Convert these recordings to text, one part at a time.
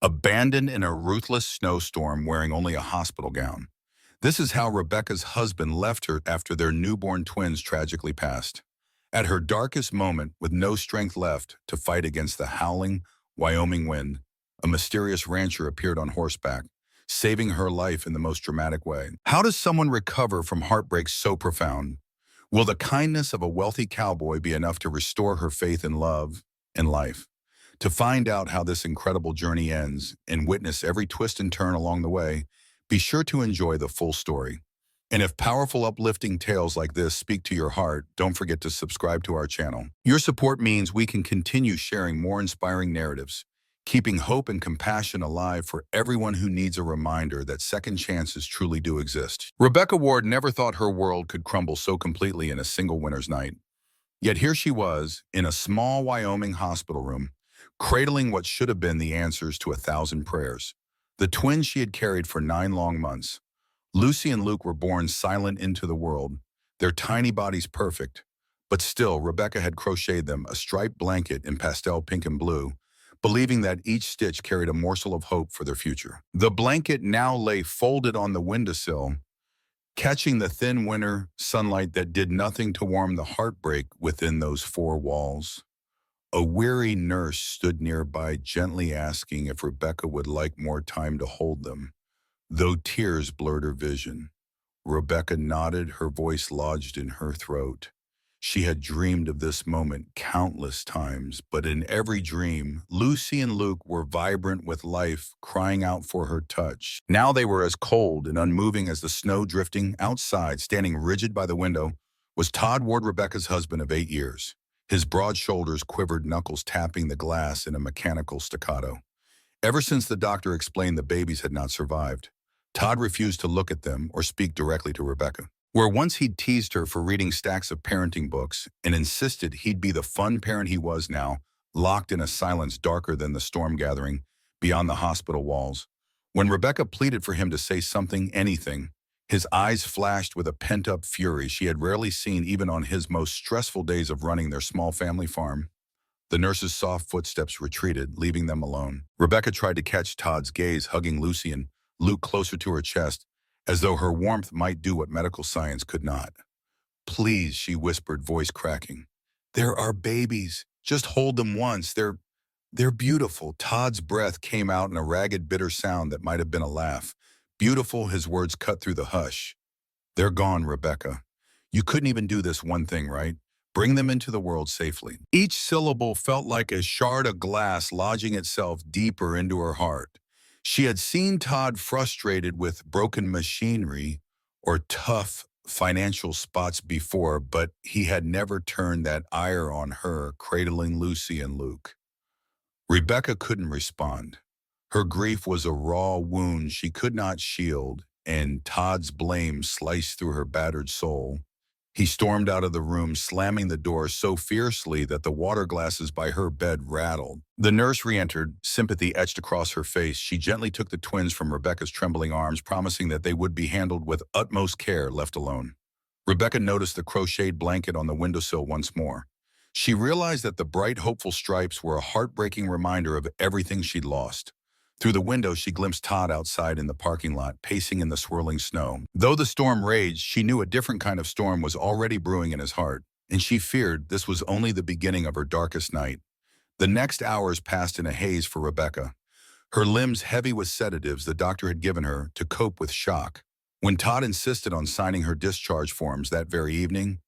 Abandoned in a ruthless snowstorm wearing only a hospital gown. This is how Rebecca's husband left her after their newborn twins tragically passed. At her darkest moment, with no strength left to fight against the howling, Wyoming wind, a mysterious rancher appeared on horseback, saving her life in the most dramatic way. How does someone recover from heartbreak so profound? Will the kindness of a wealthy cowboy be enough to restore her faith in love and life? To find out how this incredible journey ends and witness every twist and turn along the way, be sure to enjoy the full story. And if powerful, uplifting tales like this speak to your heart, don't forget to subscribe to our channel. Your support means we can continue sharing more inspiring narratives, keeping hope and compassion alive for everyone who needs a reminder that second chances truly do exist. Rebecca Ward never thought her world could crumble so completely in a single winter's night. Yet here she was, in a small Wyoming hospital room, cradling what should have been the answers to 1,000 prayers. The twins she had carried for 9 long months. Lucy and Luke were born silent into the world, their tiny bodies perfect. But still, Rebecca had crocheted them a striped blanket in pastel pink and blue, believing that each stitch carried a morsel of hope for their future. The blanket now lay folded on the windowsill, catching the thin winter sunlight that did nothing to warm the heartbreak within those 4 walls. A weary nurse stood nearby, gently asking if Rebecca would like more time to hold them, though tears blurred her vision. Rebecca nodded, her voice lodged in her throat. She had dreamed of this moment countless times, but in every dream, Lucy and Luke were vibrant with life, crying out for her touch. Now they were as cold and unmoving as the snow drifting outside. Standing rigid by the window was Todd Ward, Rebecca's husband of 8 years. His broad shoulders quivered, knuckles tapping the glass in a mechanical staccato. Ever since the doctor explained the babies had not survived, Todd refused to look at them or speak directly to Rebecca. Where once he'd teased her for reading stacks of parenting books and insisted he'd be the fun parent he was now, locked in a silence darker than the storm gathering beyond the hospital walls. When Rebecca pleaded for him to say something, anything, his eyes flashed with a pent-up fury she had rarely seen even on his most stressful days of running their small family farm. The nurse's soft footsteps retreated, leaving them alone. Rebecca tried to catch Todd's gaze, hugging Lucy and Luke closer to her chest, as though her warmth might do what medical science could not. "Please," she whispered, voice cracking. "There are babies. Just hold them once. They're beautiful." Todd's breath came out in a ragged, bitter sound that might have been a laugh. Beautiful, his words cut through the hush. "They're gone, Rebecca. You couldn't even do this one thing, right? Bring them into the world safely." Each syllable felt like a shard of glass lodging itself deeper into her heart. She had seen Todd frustrated with broken machinery or tough financial spots before, but he had never turned that ire on her, cradling Lucy and Luke. Rebecca couldn't respond. Her grief was a raw wound she could not shield, and Todd's blame sliced through her battered soul. He stormed out of the room, slamming the door so fiercely that the water glasses by her bed rattled. The nurse re-entered, sympathy etched across her face. She gently took the twins from Rebecca's trembling arms, promising that they would be handled with utmost care, left alone. Rebecca noticed the crocheted blanket on the windowsill once more. She realized that the bright, hopeful stripes were a heartbreaking reminder of everything she'd lost. Through the window, she glimpsed Todd outside in the parking lot, pacing in the swirling snow. Though the storm raged, she knew a different kind of storm was already brewing in his heart, and she feared this was only the beginning of her darkest night. The next hours passed in a haze for Rebecca, her limbs heavy with sedatives the doctor had given her to cope with shock. When Todd insisted on signing her discharge forms that very evening,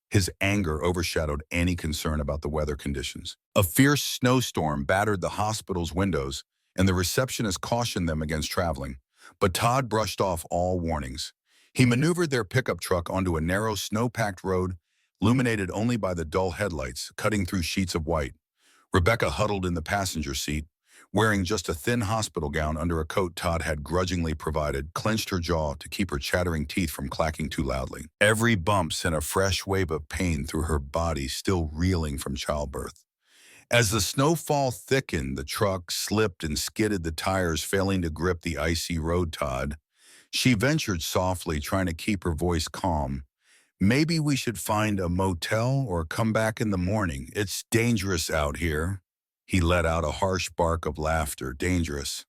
his anger overshadowed any concern about the weather conditions. A fierce snowstorm battered the hospital's windows, and the receptionist cautioned them against traveling. But Todd brushed off all warnings. He maneuvered their pickup truck onto a narrow, snow-packed road, illuminated only by the dull headlights, cutting through sheets of white. Rebecca huddled in the passenger seat, wearing just a thin hospital gown under a coat Todd had grudgingly provided, clenched her jaw to keep her chattering teeth from clacking too loudly. Every bump sent a fresh wave of pain through her body, still reeling from childbirth. As the snowfall thickened, the truck slipped and skidded, the tires failing to grip the icy road. Todd, she ventured softly, trying to keep her voice calm. "Maybe we should find a motel or come back in the morning. It's dangerous out here." He let out a harsh bark of laughter. Dangerous.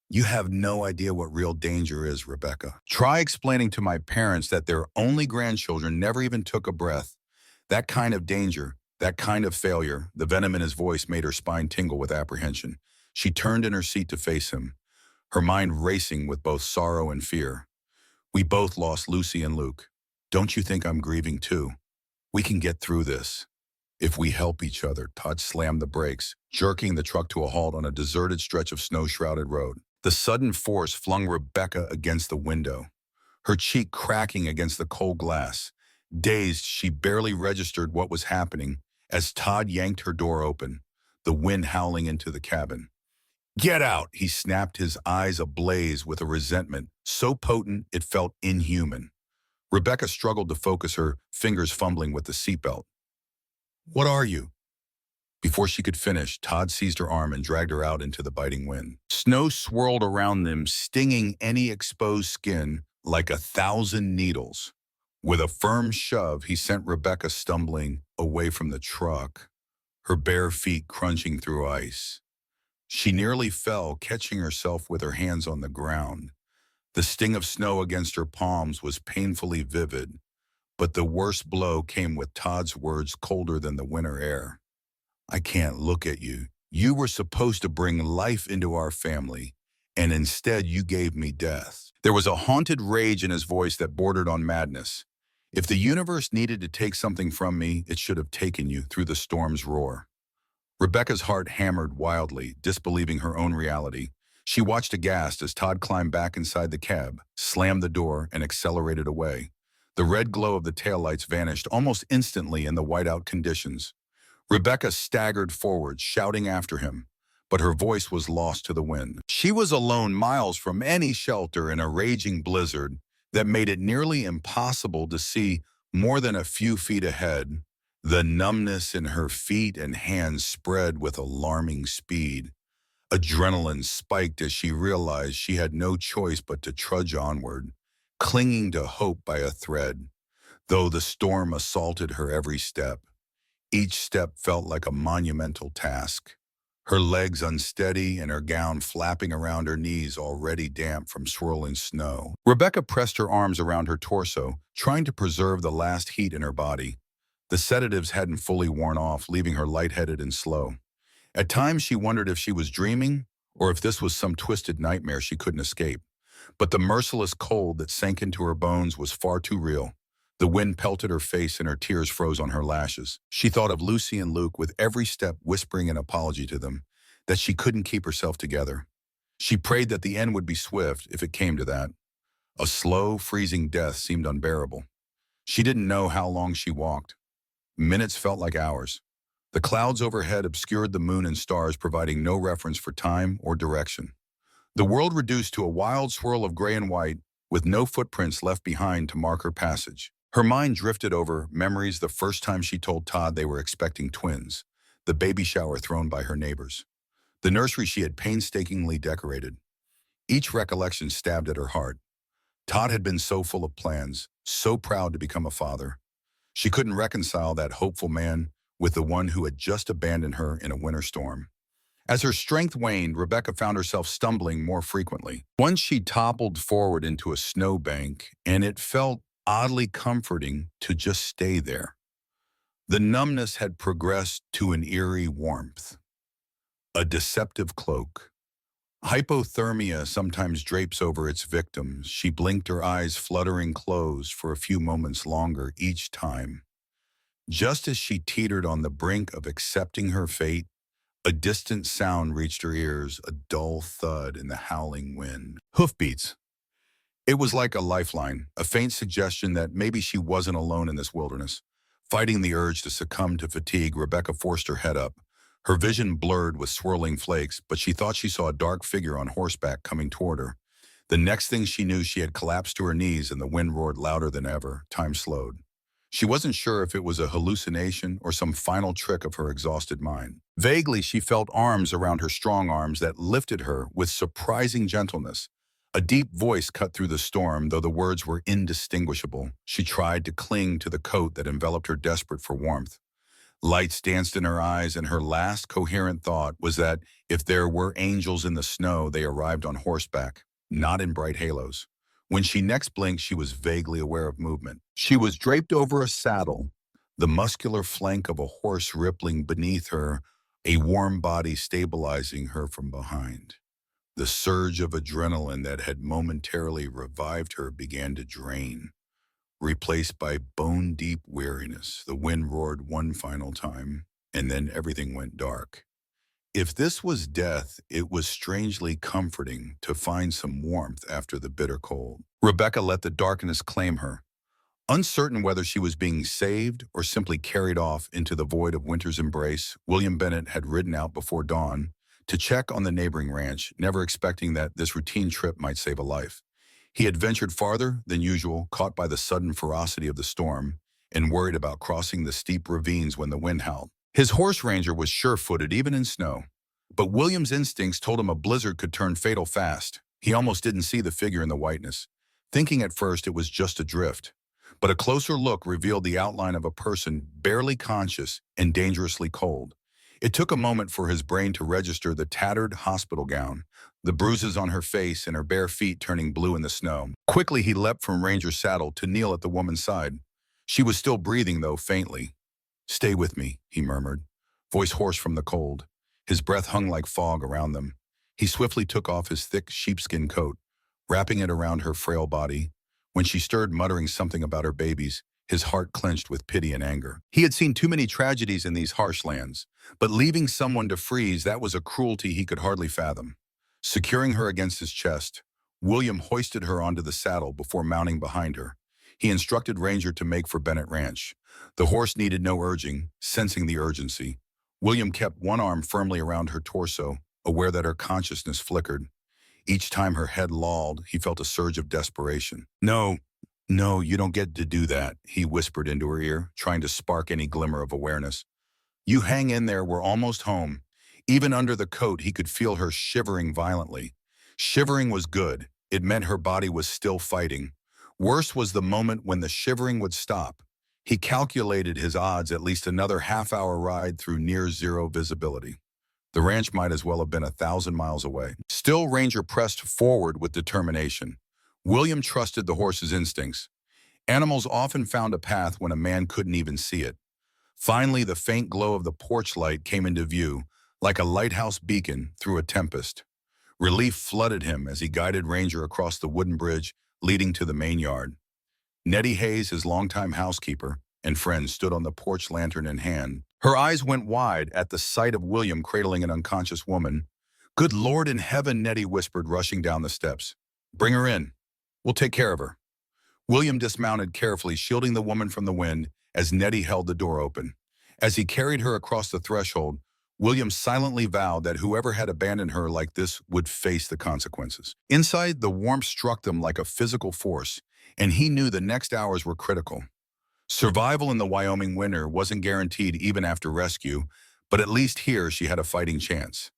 You have no idea what real danger is, Rebecca. Try explaining to my parents that their only grandchildren never even took a breath. That kind of danger, that kind of failure, the venom in his voice made her spine tingle with apprehension. She turned in her seat to face him, her mind racing with both sorrow and fear. We both lost Lucy and Luke. Don't you think I'm grieving too? We can get through this. If we help each other. Todd slammed the brakes, jerking the truck to a halt on a deserted stretch of snow-shrouded road. The sudden force flung Rebecca against the window, her cheek cracking against the cold glass. Dazed, she barely registered what was happening as Todd yanked her door open, the wind howling into the cabin. Get out, he snapped, his eyes ablaze with a resentment so potent it felt inhuman. Rebecca struggled to focus, her fingers fumbling with the seatbelt. What are you? Before she could finish, Todd seized her arm and dragged her out into the biting wind. Snow swirled around them, stinging any exposed skin like 1,000 needles. With a firm shove, he sent Rebecca stumbling away from the truck, her bare feet crunching through ice. She nearly fell, catching herself with her hands on the ground. The sting of snow against her palms was painfully vivid, but the worst blow came with Todd's words colder than the winter air. I can't look at you. You were supposed to bring life into our family, and instead you gave me death. There was a haunted rage in his voice that bordered on madness. If the universe needed to take something from me, it should have taken you through the storm's roar. Rebecca's heart hammered wildly, disbelieving her own reality. She watched aghast as Todd climbed back inside the cab, slammed the door, and accelerated away. The red glow of the taillights vanished almost instantly in the whiteout conditions. Rebecca staggered forward, shouting after him, but her voice was lost to the wind. She was alone miles from any shelter in a raging blizzard that made it nearly impossible to see more than a few feet ahead. The numbness in her feet and hands spread with alarming speed. Adrenaline spiked as she realized she had no choice but to trudge onward, clinging to hope by a thread, though the storm assaulted her every step. Each step felt like a monumental task, her legs unsteady and her gown flapping around her knees already damp from swirling snow. Rebecca pressed her arms around her torso, trying to preserve the last heat in her body. The sedatives hadn't fully worn off, leaving her lightheaded and slow. At times she wondered if she was dreaming or if this was some twisted nightmare she couldn't escape. But the merciless cold that sank into her bones was far too real. The wind pelted her face and her tears froze on her lashes. She thought of Lucy and Luke, with every step whispering an apology to them, that she couldn't keep herself together. She prayed that the end would be swift, if it came to that. A slow, freezing death seemed unbearable. She didn't know how long she walked. Minutes felt like hours. The clouds overhead obscured the moon and stars, providing no reference for time or direction. The world reduced to a wild swirl of gray and white, with no footprints left behind to mark her passage. Her mind drifted over memories: the first time she told Todd they were expecting twins, the baby shower thrown by her neighbors, the nursery she had painstakingly decorated. Each recollection stabbed at her heart. Todd had been so full of plans, so proud to become a father. She couldn't reconcile that hopeful man with the one who had just abandoned her in a winter storm. As her strength waned, Rebecca found herself stumbling more frequently. Once she toppled forward into a snowbank, and it felt oddly comforting to just stay there. The numbness had progressed to an eerie warmth, a deceptive cloak. Hypothermia sometimes drapes over its victims. She blinked, her eyes fluttering closed for a few moments longer each time. Just as she teetered on the brink of accepting her fate, a distant sound reached her ears, a dull thud in the howling wind. Hoofbeats. It was like a lifeline, a faint suggestion that maybe she wasn't alone in this wilderness. Fighting the urge to succumb to fatigue, Rebecca forced her head up. Her vision blurred with swirling flakes, but she thought she saw a dark figure on horseback coming toward her. The next thing she knew, she had collapsed to her knees and the wind roared louder than ever. Time slowed. She wasn't sure if it was a hallucination or some final trick of her exhausted mind. Vaguely, she felt arms around her strong arms that lifted her with surprising gentleness. A deep voice cut through the storm, though the words were indistinguishable. She tried to cling to the coat that enveloped her, desperate for warmth. Lights danced in her eyes, and her last coherent thought was that if there were angels in the snow, they arrived on horseback, not in bright halos. When she next blinked, she was vaguely aware of movement. She was draped over a saddle, the muscular flank of a horse rippling beneath her, a warm body stabilizing her from behind. The surge of adrenaline that had momentarily revived her began to drain, replaced by bone-deep weariness. The wind roared one final time, and then everything went dark. If this was death, it was strangely comforting to find some warmth after the bitter cold. Rebecca let the darkness claim her, uncertain whether she was being saved or simply carried off into the void of winter's embrace. William Bennett had ridden out before dawn to check on the neighboring ranch, never expecting that this routine trip might save a life. He had ventured farther than usual, caught by the sudden ferocity of the storm, and worried about crossing the steep ravines when the wind howled. His horse ranger was sure-footed even in snow, but William's instincts told him a blizzard could turn fatal fast. He almost didn't see the figure in the whiteness, thinking at first it was just a drift. But a closer look revealed the outline of a person barely conscious and dangerously cold. It took a moment for his brain to register the tattered hospital gown, the bruises on her face and her bare feet turning blue in the snow. Quickly, he leapt from Ranger's saddle to kneel at the woman's side. She was still breathing, though faintly. "Stay with me," he murmured, voice hoarse from the cold. His breath hung like fog around them. He swiftly took off his thick sheepskin coat, wrapping it around her frail body. When she stirred, muttering something about her babies, his heart clenched with pity and anger. He had seen too many tragedies in these harsh lands, but leaving someone to freeze, that was a cruelty he could hardly fathom. Securing her against his chest, William hoisted her onto the saddle before mounting behind her. He instructed Ranger to make for Bennett Ranch. The horse needed no urging, sensing the urgency. William kept one arm firmly around her torso, aware that her consciousness flickered. Each time her head lolled, he felt a surge of desperation. "No, no, you don't get to do that," he whispered into her ear, trying to spark any glimmer of awareness. "You hang in there, we're almost home." Even under the coat, he could feel her shivering violently. Shivering was good. It meant her body was still fighting. Worse was the moment when the shivering would stop. He calculated his odds: at least another half-hour ride through near-zero visibility. The ranch might as well have been 1,000 miles away. Still, Ranger pressed forward with determination. William trusted the horse's instincts. Animals often found a path when a man couldn't even see it. Finally, the faint glow of the porch light came into view, like a lighthouse beacon through a tempest. Relief flooded him as he guided Ranger across the wooden bridge leading to the main yard. Nettie Hayes, his longtime housekeeper and friend, stood on the porch, lantern in hand. Her eyes went wide at the sight of William cradling an unconscious woman. "Good Lord in heaven," Nettie whispered, rushing down the steps. "Bring her in. We'll take care of her." William dismounted carefully, shielding the woman from the wind as Nettie held the door open. As he carried her across the threshold, William silently vowed that whoever had abandoned her like this would face the consequences. Inside, the warmth struck them like a physical force, and he knew the next hours were critical. Survival in the Wyoming winter wasn't guaranteed even after rescue, but at least here she had a fighting chance.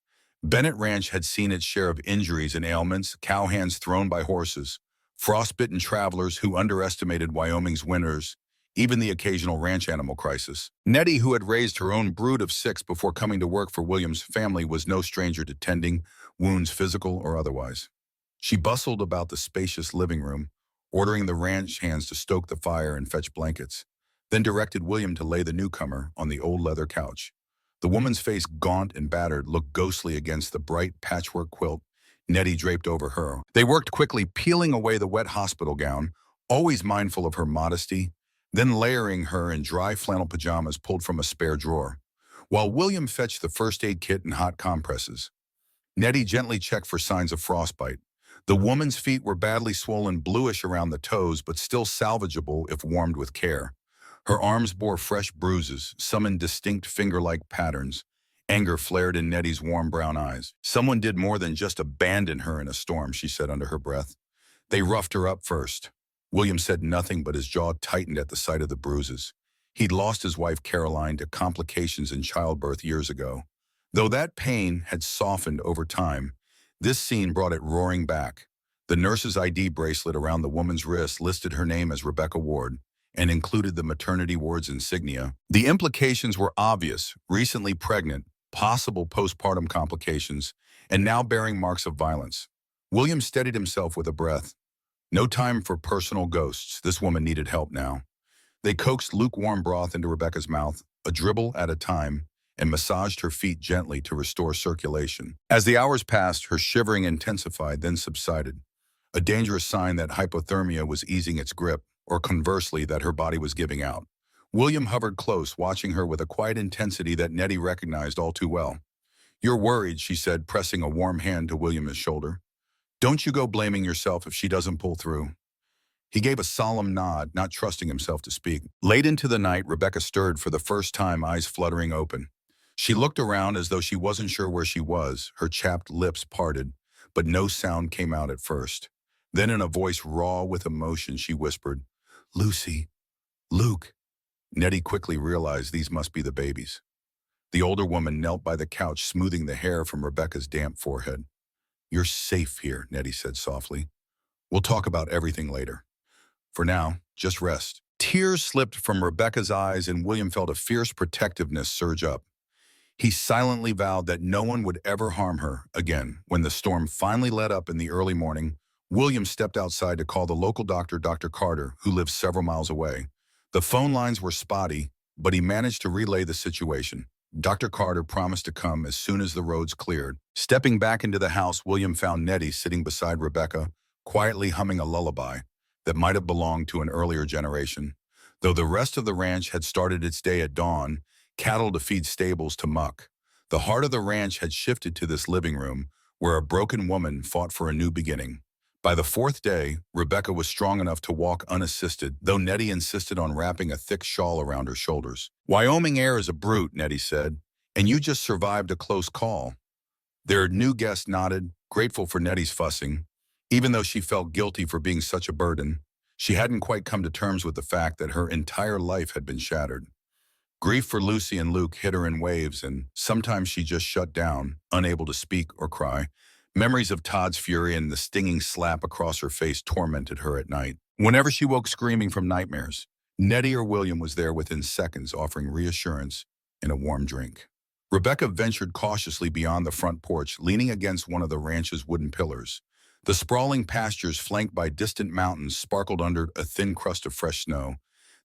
Bennett Ranch had seen its share of injuries and ailments: cowhands thrown by horses, frostbitten travelers who underestimated Wyoming's winters, even the occasional ranch animal crisis. Nettie, who had raised her own brood of 6 before coming to work for William's family, was no stranger to tending wounds, physical or otherwise. She bustled about the spacious living room, ordering the ranch hands to stoke the fire and fetch blankets, then directed William to lay the newcomer on the old leather couch. The woman's face, gaunt and battered, looked ghostly against the bright patchwork quilt Nettie draped over her. They worked quickly, peeling away the wet hospital gown, always mindful of her modesty, then layering her in dry flannel pajamas pulled from a spare drawer. While William fetched the first aid kit and hot compresses, Nettie gently checked for signs of frostbite. The woman's feet were badly swollen, bluish around the toes, but still salvageable if warmed with care. Her arms bore fresh bruises, some in distinct finger-like patterns. Anger flared in Nettie's warm brown eyes. "Someone did more than just abandon her in a storm," she said under her breath. "They roughed her up first." William said nothing, but his jaw tightened at the sight of the bruises. He'd lost his wife Caroline to complications in childbirth years ago. Though that pain had softened over time, this scene brought it roaring back. The nurse's ID bracelet around the woman's wrist listed her name as Rebecca Ward, and included the maternity ward's insignia. The implications were obvious: recently pregnant, possible postpartum complications, and now bearing marks of violence. William steadied himself with a breath. No time for personal ghosts. This woman needed help now. They coaxed lukewarm broth into Rebecca's mouth, a dribble at a time, and massaged her feet gently to restore circulation. As the hours passed, her shivering intensified, then subsided, a dangerous sign that hypothermia was easing its grip, or conversely, that her body was giving out. William hovered close, watching her with a quiet intensity that Nettie recognized all too well. "You're worried," she said, pressing a warm hand to William's shoulder. "Don't you go blaming yourself if she doesn't pull through." He gave a solemn nod, not trusting himself to speak. Late into the night, Rebecca stirred for the first time, eyes fluttering open. She looked around as though she wasn't sure where she was, her chapped lips parted, but no sound came out at first. Then in a voice raw with emotion, she whispered, "Lucy, Luke." Nettie quickly realized these must be the babies. The older woman knelt by the couch, smoothing the hair from Rebecca's damp forehead. "You're safe here," Nettie said softly. "We'll talk about everything later. For now, just rest." Tears slipped from Rebecca's eyes, and William felt a fierce protectiveness surge up. He silently vowed that no one would ever harm her again. When the storm finally let up in the early morning, William stepped outside to call the local doctor, Dr. Carter, who lived several miles away. The phone lines were spotty, but he managed to relay the situation. Dr. Carter promised to come as soon as the roads cleared. Stepping back into the house, William found Nettie sitting beside Rebecca, quietly humming a lullaby that might have belonged to an earlier generation. Though the rest of the ranch had started its day at dawn, cattle to feed, stables to muck, the heart of the ranch had shifted to this living room, where a broken woman fought for a new beginning. By the fourth day, Rebecca was strong enough to walk unassisted, though Nettie insisted on wrapping a thick shawl around her shoulders. "Wyoming air is a brute," Nettie said, "and you just survived a close call." Their new guest nodded, grateful for Nettie's fussing. Even though she felt guilty for being such a burden, she hadn't quite come to terms with the fact that her entire life had been shattered. Grief for Lucy and Luke hit her in waves, and sometimes she just shut down, unable to speak or cry. Memories of Todd's fury and the stinging slap across her face tormented her at night. Whenever she woke screaming from nightmares, Nettie or William was there within seconds, offering reassurance and a warm drink. Rebecca ventured cautiously beyond the front porch, leaning against one of the ranch's wooden pillars. The sprawling pastures flanked by distant mountains sparkled under a thin crust of fresh snow.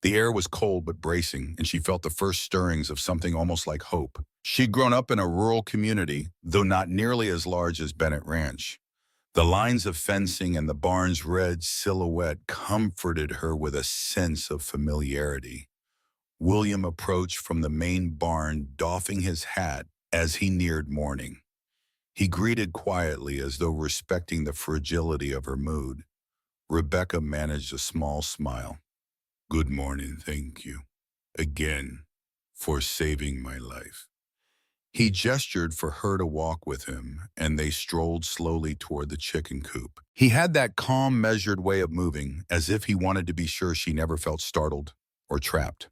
The air was cold but bracing, and she felt the first stirrings of something almost like hope. She'd grown up in a rural community, though not nearly as large as Bennett Ranch. The lines of fencing and the barn's red silhouette comforted her with a sense of familiarity. William approached from the main barn, doffing his hat as he neared morning. He greeted quietly, as though respecting the fragility of her mood. Rebecca managed a small smile. "Good morning, thank you, again, for saving my life." He gestured for her to walk with him, and they strolled slowly toward the chicken coop. He had that calm, measured way of moving, as if he wanted to be sure she never felt startled or trapped.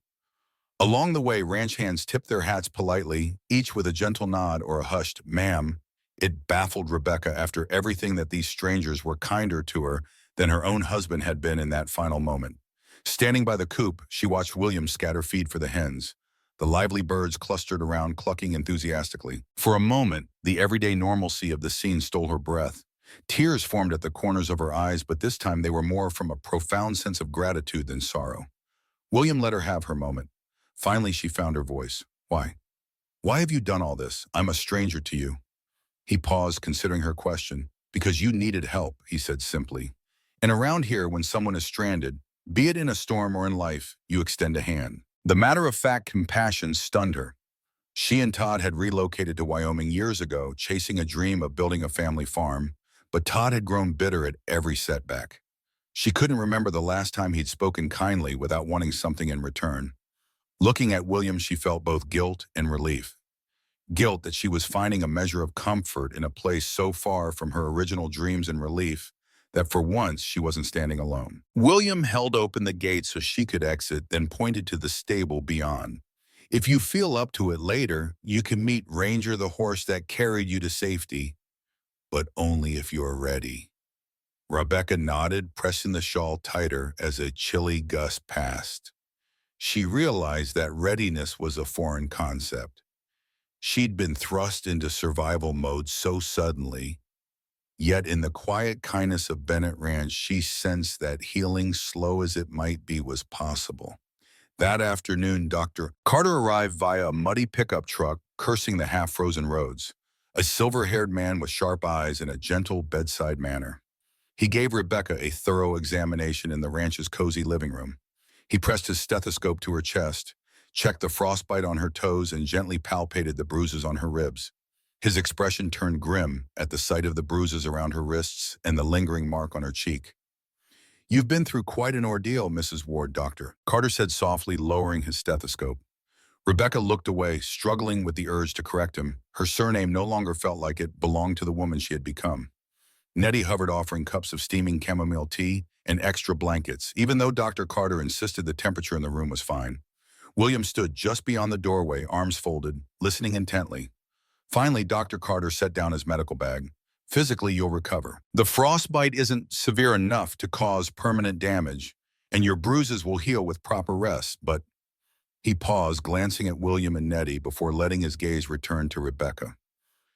Along the way, ranch hands tipped their hats politely, each with a gentle nod or a hushed "ma'am." It baffled Rebecca, after everything, that these strangers were kinder to her than her own husband had been in that final moment. Standing by the coop, she watched William scatter feed for the hens. The lively birds clustered around, clucking enthusiastically. For a moment, the everyday normalcy of the scene stole her breath. Tears formed at the corners of her eyes, but this time they were more from a profound sense of gratitude than sorrow. William let her have her moment. Finally, she found her voice. "Why? Why have you done all this? I'm a stranger to you." He paused, considering her question. "Because you needed help," he said simply. "And around here, when someone is stranded, be it in a storm or in life, you extend a hand." The matter-of-fact compassion stunned her. She and Todd had relocated to Wyoming years ago, chasing a dream of building a family farm, but Todd had grown bitter at every setback. She couldn't remember the last time he'd spoken kindly without wanting something in return. Looking at William, she felt both guilt and relief. Guilt that she was finding a measure of comfort in a place so far from her original dreams, and relief that for once she wasn't standing alone. William held open the gate so she could exit, then pointed to the stable beyond. "If you feel up to it later, you can meet Ranger, the horse that carried you to safety, but only if you're ready." Rebecca nodded, pressing the shawl tighter as a chilly gust passed. She realized that readiness was a foreign concept. She'd been thrust into survival mode so suddenly, yet in the quiet kindness of Bennett Ranch, she sensed that healing, slow as it might be, was possible. That afternoon, Dr. Carter arrived via a muddy pickup truck, cursing the half-frozen roads. A silver-haired man with sharp eyes and a gentle bedside manner. He gave Rebecca a thorough examination in the ranch's cozy living room. He pressed his stethoscope to her chest, checked the frostbite on her toes, and gently palpated the bruises on her ribs. His expression turned grim at the sight of the bruises around her wrists and the lingering mark on her cheek. "You've been through quite an ordeal, Mrs. Ward, Doctor," Carter said softly, lowering his stethoscope. Rebecca looked away, struggling with the urge to correct him. Her surname no longer felt like it belonged to the woman she had become. Nettie hovered, offering cups of steaming chamomile tea and extra blankets, even though Dr. Carter insisted the temperature in the room was fine. William stood just beyond the doorway, arms folded, listening intently. Finally, Dr. Carter set down his medical bag. "Physically, you'll recover. The frostbite isn't severe enough to cause permanent damage, and your bruises will heal with proper rest, but—" He paused, glancing at William and Nettie before letting his gaze return to Rebecca.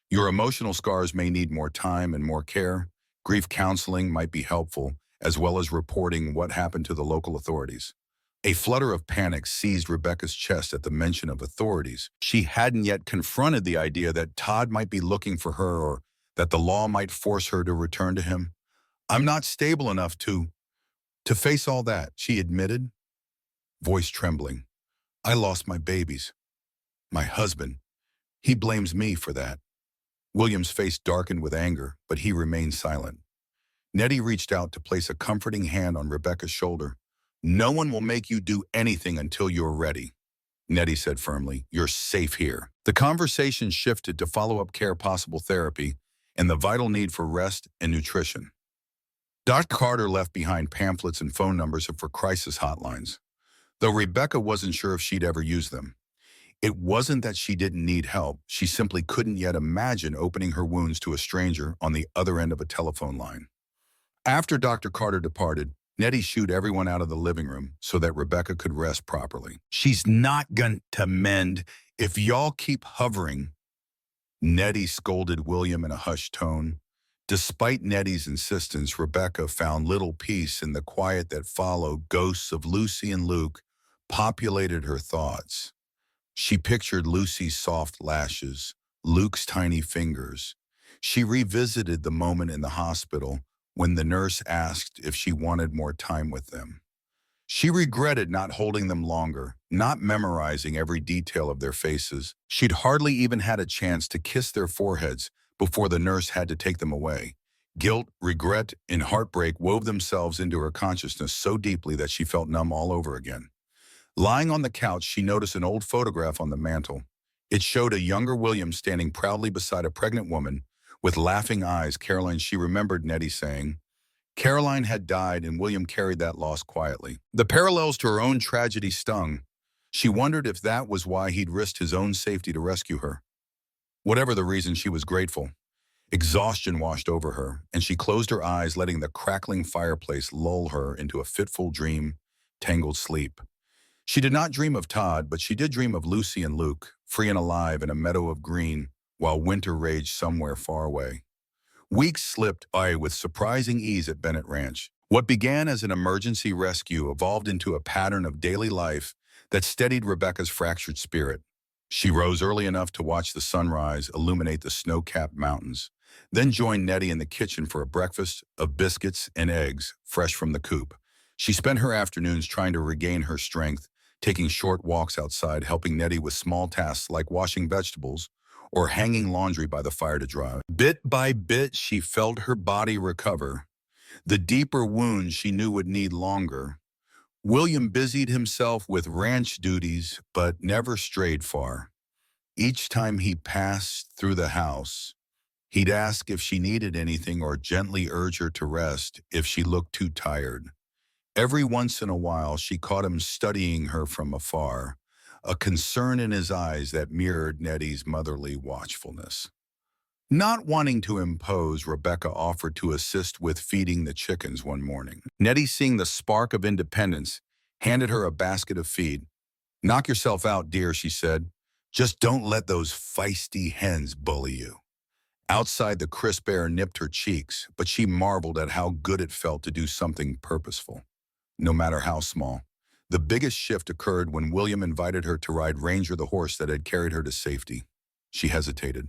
"Your emotional scars may need more time and more care. Grief counseling might be helpful, as well as reporting what happened to the local authorities." A flutter of panic seized Rebecca's chest at the mention of authorities. She hadn't yet confronted the idea that Todd might be looking for her or that the law might force her to return to him. "I'm not stable enough to face all that," she admitted, voice trembling. "I lost my babies. My husband. He blames me for that." William's face darkened with anger, but he remained silent. Nettie reached out to place a comforting hand on Rebecca's shoulder. "No one will make you do anything until you're ready," Nettie said firmly. "You're safe here." The conversation shifted to follow-up care, possible therapy, and the vital need for rest and nutrition. Dr. Carter left behind pamphlets and phone numbers for crisis hotlines, though Rebecca wasn't sure if she'd ever use them. It wasn't that she didn't need help, she simply couldn't yet imagine opening her wounds to a stranger on the other end of a telephone line. After Dr. Carter departed, Nettie shooed everyone out of the living room so that Rebecca could rest properly. "She's not going to mend if y'all keep hovering," Nettie scolded William in a hushed tone. Despite Nettie's insistence, Rebecca found little peace in the quiet that followed. Ghosts of Lucy and Luke populated her thoughts. She pictured Lucy's soft lashes, Luke's tiny fingers. She revisited the moment in the hospital when the nurse asked if she wanted more time with them. She regretted not holding them longer, not memorizing every detail of their faces. She'd hardly even had a chance to kiss their foreheads before the nurse had to take them away. Guilt, regret, and heartbreak wove themselves into her consciousness so deeply that she felt numb all over again. Lying on the couch, she noticed an old photograph on the mantel. It showed a younger William standing proudly beside a pregnant woman with laughing eyes. Caroline, she remembered Nettie saying. Caroline had died, and William carried that loss quietly. The parallels to her own tragedy stung. She wondered if that was why he'd risked his own safety to rescue her. Whatever the reason, she was grateful. Exhaustion washed over her, and she closed her eyes, letting the crackling fireplace lull her into a fitful dream, tangled sleep. She did not dream of Todd, but she did dream of Lucy and Luke, free and alive in a meadow of green, while winter raged somewhere far away. Weeks slipped by with surprising ease at Bennett Ranch. What began as an emergency rescue evolved into a pattern of daily life that steadied Rebecca's fractured spirit. She rose early enough to watch the sunrise illuminate the snow-capped mountains, then joined Nettie in the kitchen for a breakfast of biscuits and eggs fresh from the coop. She spent her afternoons trying to regain her strength, taking short walks outside, helping Nettie with small tasks like washing vegetables or hanging laundry by the fire to dry. Bit by bit, she felt her body recover. The deeper wounds she knew would need longer. William busied himself with ranch duties, but never strayed far. Each time he passed through the house, he'd ask if she needed anything or gently urge her to rest if she looked too tired. Every once in a while, she caught him studying her from afar, a concern in his eyes that mirrored Nettie's motherly watchfulness. Not wanting to impose, Rebecca offered to assist with feeding the chickens one morning. Nettie, seeing the spark of independence, handed her a basket of feed. "Knock yourself out, dear," she said. "Just don't let those feisty hens bully you." Outside, the crisp air nipped her cheeks, but she marveled at how good it felt to do something purposeful, no matter how small. The biggest shift occurred when William invited her to ride Ranger, the horse that had carried her to safety. She hesitated.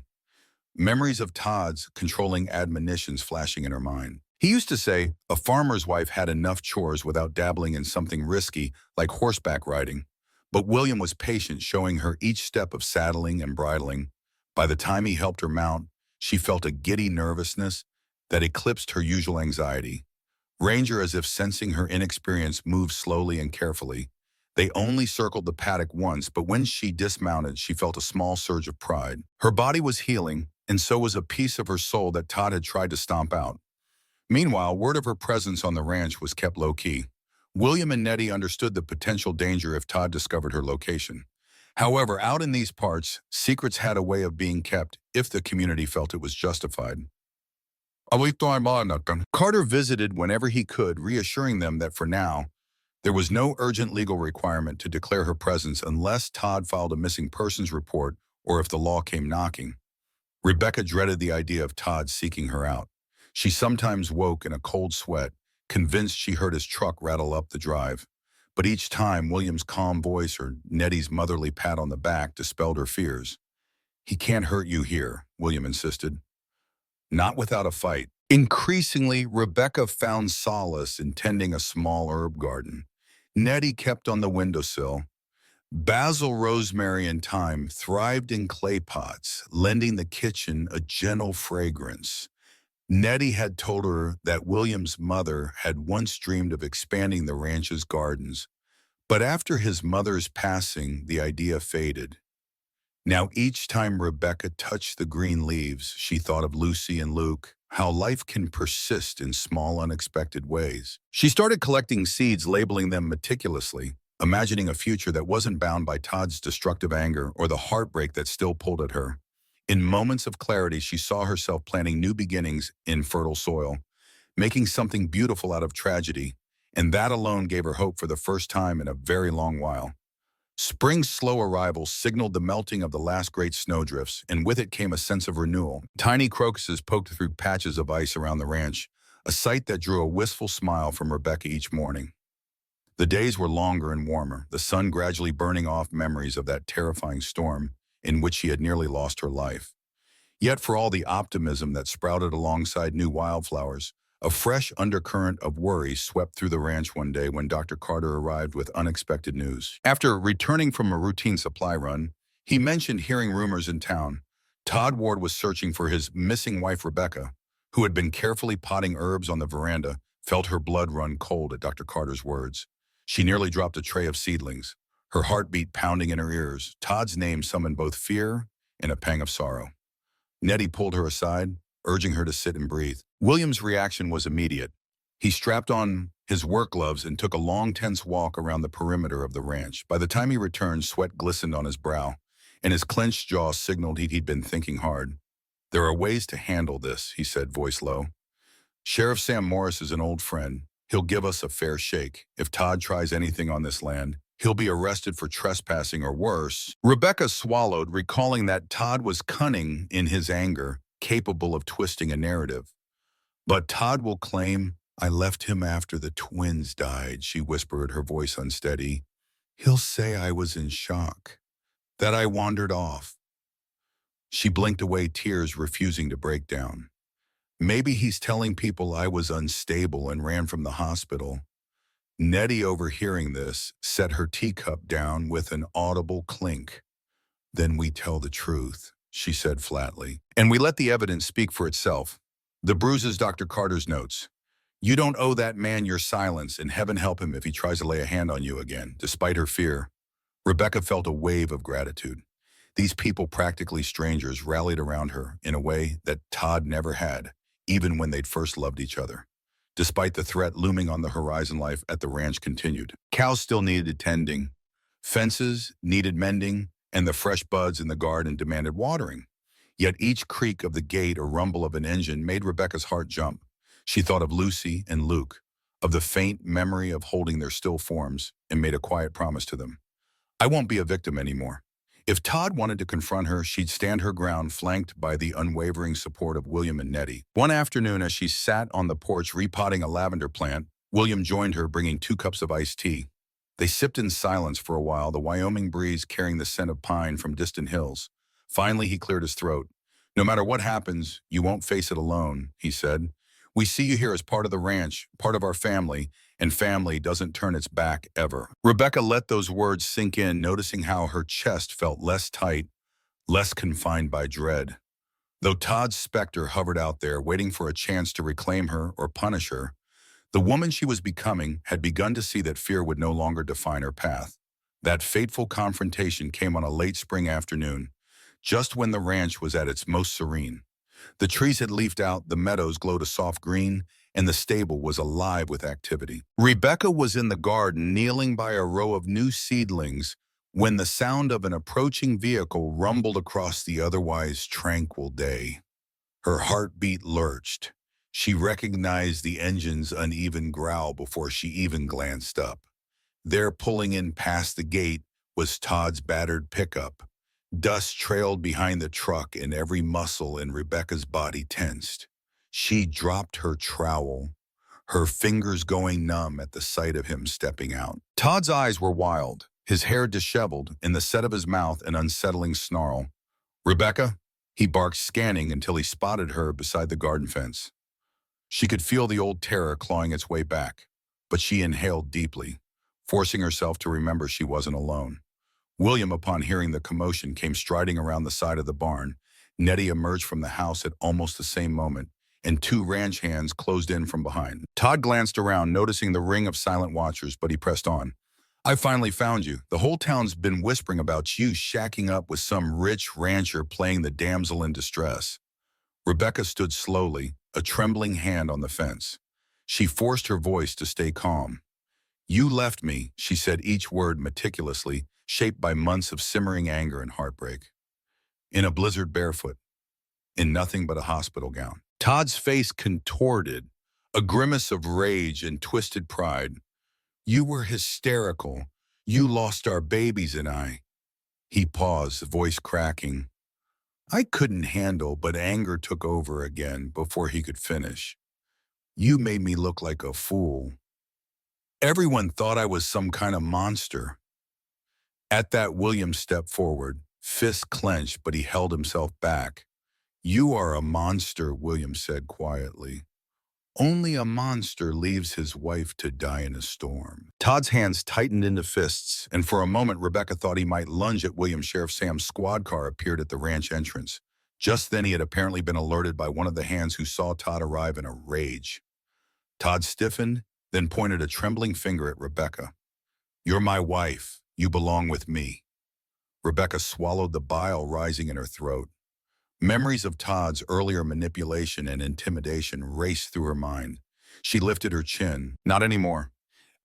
Memories of Todd's controlling admonitions flashing in her mind. He used to say a farmer's wife had enough chores without dabbling in something risky like horseback riding. But William was patient, showing her each step of saddling and bridling. By the time he helped her mount, she felt a giddy nervousness that eclipsed her usual anxiety. Ranger, as if sensing her inexperience, moved slowly and carefully. They only circled the paddock once, but when she dismounted, she felt a small surge of pride. Her body was healing, and so was a piece of her soul that Todd had tried to stomp out. Meanwhile, word of her presence on the ranch was kept low-key. William and Nettie understood the potential danger if Todd discovered her location. However, out in these parts, secrets had a way of being kept if the community felt it was justified. Carter visited whenever he could, reassuring them that for now, there was no urgent legal requirement to declare her presence unless Todd filed a missing persons report or if the law came knocking. Rebecca dreaded the idea of Todd seeking her out. She sometimes woke in a cold sweat, convinced she heard his truck rattle up the drive. But each time, William's calm voice or Nettie's motherly pat on the back dispelled her fears. "He can't hurt you here," William insisted. Not without a fight. Increasingly, Rebecca found solace in tending a small herb garden. Nettie kept on the windowsill. Basil, rosemary, and thyme thrived in clay pots, lending the kitchen a gentle fragrance. Nettie had told her that William's mother had once dreamed of expanding the ranch's gardens, but after his mother's passing, the idea faded. Now each time Rebecca touched the green leaves, she thought of Lucy and Luke, how life can persist in small, unexpected ways. She started collecting seeds, labeling them meticulously, imagining a future that wasn't bound by Todd's destructive anger or the heartbreak that still pulled at her. In moments of clarity, she saw herself planting new beginnings in fertile soil, making something beautiful out of tragedy, and that alone gave her hope for the first time in a very long while. Spring's slow arrival signaled the melting of the last great snowdrifts, and with it came a sense of renewal. Tiny crocuses poked through patches of ice around the ranch, a sight that drew a wistful smile from Rebecca each morning. The days were longer and warmer, the sun gradually burning off memories of that terrifying storm in which she had nearly lost her life. Yet for all the optimism that sprouted alongside new wildflowers, a fresh undercurrent of worry swept through the ranch one day when Dr. Carter arrived with unexpected news. After returning from a routine supply run, he mentioned hearing rumors in town. Todd Ward was searching for his missing wife, Rebecca, who had been carefully potting herbs on the veranda, felt her blood run cold at Dr. Carter's words. She nearly dropped a tray of seedlings, her heartbeat pounding in her ears. Todd's name summoned both fear and a pang of sorrow. Nettie pulled her aside, urging her to sit and breathe. William's reaction was immediate. He strapped on his work gloves and took a long, tense walk around the perimeter of the ranch. By the time he returned, sweat glistened on his brow, and his clenched jaw signaled he'd been thinking hard. "There are ways to handle this," he said, voice low. "Sheriff Sam Morris is an old friend. He'll give us a fair shake. If Todd tries anything on this land, he'll be arrested for trespassing or worse." Rebecca swallowed, recalling that Todd was cunning in his anger, capable of twisting a narrative. "But Todd will claim I left him after the twins died," she whispered, her voice unsteady. "He'll say I was in shock, that I wandered off." She blinked away, tears refusing to break down. "Maybe he's telling people I was unstable and ran from the hospital." Nettie, overhearing this, set her teacup down with an audible clink. "Then we tell the truth," she said flatly, "and we let the evidence speak for itself." The bruises, Dr. Carter's notes. "You don't owe that man your silence, and heaven help him if he tries to lay a hand on you again." Despite her fear, Rebecca felt a wave of gratitude. These people, practically strangers, rallied around her in a way that Todd never had, even when they'd first loved each other. Despite the threat looming on the horizon, life at the ranch continued. Cows still needed tending. Fences needed mending, and the fresh buds in the garden demanded watering. Yet each creak of the gate or rumble of an engine made Rebecca's heart jump. She thought of Lucy and Luke, of the faint memory of holding their still forms, and made a quiet promise to them. I won't be a victim anymore. If Todd wanted to confront her, she'd stand her ground, flanked by the unwavering support of William and Nettie. One afternoon, as she sat on the porch repotting a lavender plant, William joined her, bringing 2 cups of iced tea. They sipped in silence for a while, the Wyoming breeze carrying the scent of pine from distant hills. Finally, he cleared his throat. No matter what happens, you won't face it alone, he said. We see you here as part of the ranch, part of our family, and family doesn't turn its back ever. Rebecca let those words sink in, noticing how her chest felt less tight, less confined by dread. Though Todd's specter hovered out there, waiting for a chance to reclaim her or punish her, the woman she was becoming had begun to see that fear would no longer define her path. That fateful confrontation came on a late spring afternoon, just when the ranch was at its most serene. The trees had leafed out, the meadows glowed a soft green, and the stable was alive with activity. Rebecca was in the garden, kneeling by a row of new seedlings, when the sound of an approaching vehicle rumbled across the otherwise tranquil day. Her heartbeat lurched. She recognized the engine's uneven growl before she even glanced up. There, pulling in past the gate, was Todd's battered pickup. Dust trailed behind the truck, and every muscle in Rebecca's body tensed. She dropped her trowel, her fingers going numb at the sight of him stepping out. Todd's eyes were wild, his hair disheveled, in the set of his mouth an unsettling snarl. "Rebecca?" He barked, scanning until he spotted her beside the garden fence. She could feel the old terror clawing its way back, but she inhaled deeply, forcing herself to remember she wasn't alone. William, upon hearing the commotion, came striding around the side of the barn. Nettie emerged from the house at almost the same moment, and 2 ranch hands closed in from behind. Todd glanced around, noticing the ring of silent watchers, but he pressed on. "I finally found you. The whole town's been whispering about you shacking up with some rich rancher playing the damsel in distress." Rebecca stood slowly, a trembling hand on the fence. She forced her voice to stay calm. "You left me," she said, each word meticulously, shaped by months of simmering anger and heartbreak. "In a blizzard barefoot, in nothing but a hospital gown." Todd's face contorted, a grimace of rage and twisted pride. "You were hysterical. You lost our babies and I." He paused, voice cracking. "I couldn't handle, but anger took over again before he could finish. You made me look like a fool. Everyone thought I was some kind of monster." At that, William stepped forward, fists clenched, but he held himself back. "You are a monster," William said quietly. "Only a monster leaves his wife to die in a storm." Todd's hands tightened into fists, and for a moment Rebecca thought he might lunge at William. Sheriff Sam's squad car appeared at the ranch entrance. Just then he had apparently been alerted by one of the hands, who saw Todd arrive in a rage. Todd stiffened, then pointed a trembling finger at Rebecca. "You're my wife. You belong with me." Rebecca swallowed the bile rising in her throat. Memories of Todd's earlier manipulation and intimidation raced through her mind. She lifted her chin. "Not anymore."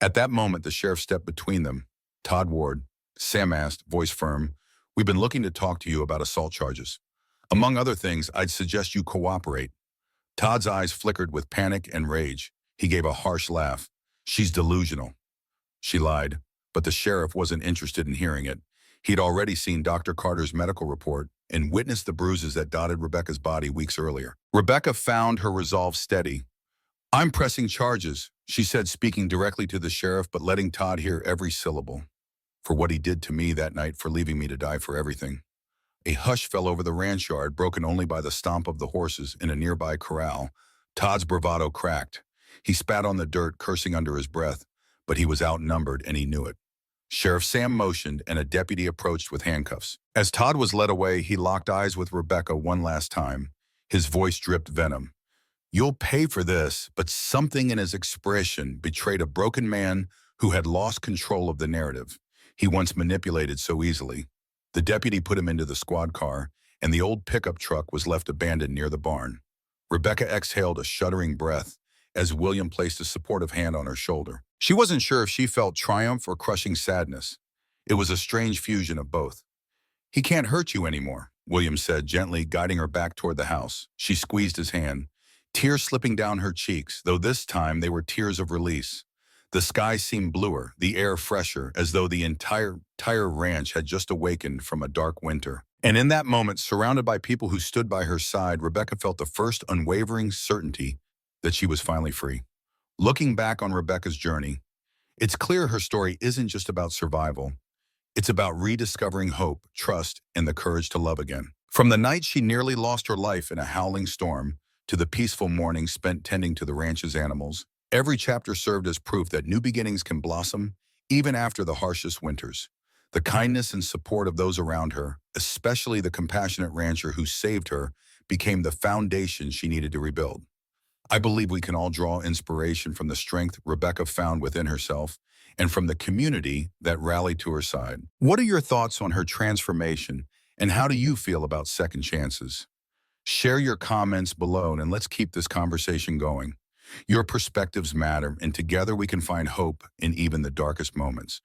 At that moment, the sheriff stepped between them. "Todd Ward," Sam asked, voice firm, "we've been looking to talk to you about assault charges. Among other things, I'd suggest you cooperate." Todd's eyes flickered with panic and rage. He gave a harsh laugh. "She's delusional." She lied, but the sheriff wasn't interested in hearing it. He'd already seen Dr. Carter's medical report and witnessed the bruises that dotted Rebecca's body weeks earlier. Rebecca found her resolve steady. "I'm pressing charges," she said, speaking directly to the sheriff but letting Todd hear every syllable. "For what he did to me that night, for leaving me to die for everything." A hush fell over the ranch yard, broken only by the stomp of the horses in a nearby corral. Todd's bravado cracked. He spat on the dirt, cursing under his breath, but he was outnumbered and he knew it. Sheriff Sam motioned, and a deputy approached with handcuffs. As Todd was led away, he locked eyes with Rebecca one last time. His voice dripped venom. "You'll pay for this," but something in his expression betrayed a broken man who had lost control of the narrative he once manipulated so easily. The deputy put him into the squad car, and the old pickup truck was left abandoned near the barn. Rebecca exhaled a shuddering breath as William placed a supportive hand on her shoulder. She wasn't sure if she felt triumph or crushing sadness. It was a strange fusion of both. "He can't hurt you anymore." William said, gently guiding her back toward the house. She squeezed his hand, tears slipping down her cheeks, though this time they were tears of release. The sky seemed bluer, the air fresher, as though the entire ranch had just awakened from a dark winter. And in that moment, surrounded by people who stood by her side, Rebecca felt the first unwavering certainty that she was finally free. Looking back on Rebecca's journey, it's clear her story isn't just about survival. It's about rediscovering hope, trust, and the courage to love again. From the night she nearly lost her life in a howling storm to the peaceful morning spent tending to the ranch's animals, every chapter served as proof that new beginnings can blossom even after the harshest winters. The kindness and support of those around her, especially the compassionate rancher who saved her, became the foundation she needed to rebuild. I believe we can all draw inspiration from the strength Rebecca found within herself and from the community that rallied to her side. What are your thoughts on her transformation, and how do you feel about second chances? Share your comments below, and let's keep this conversation going. Your perspectives matter, and together we can find hope in even the darkest moments.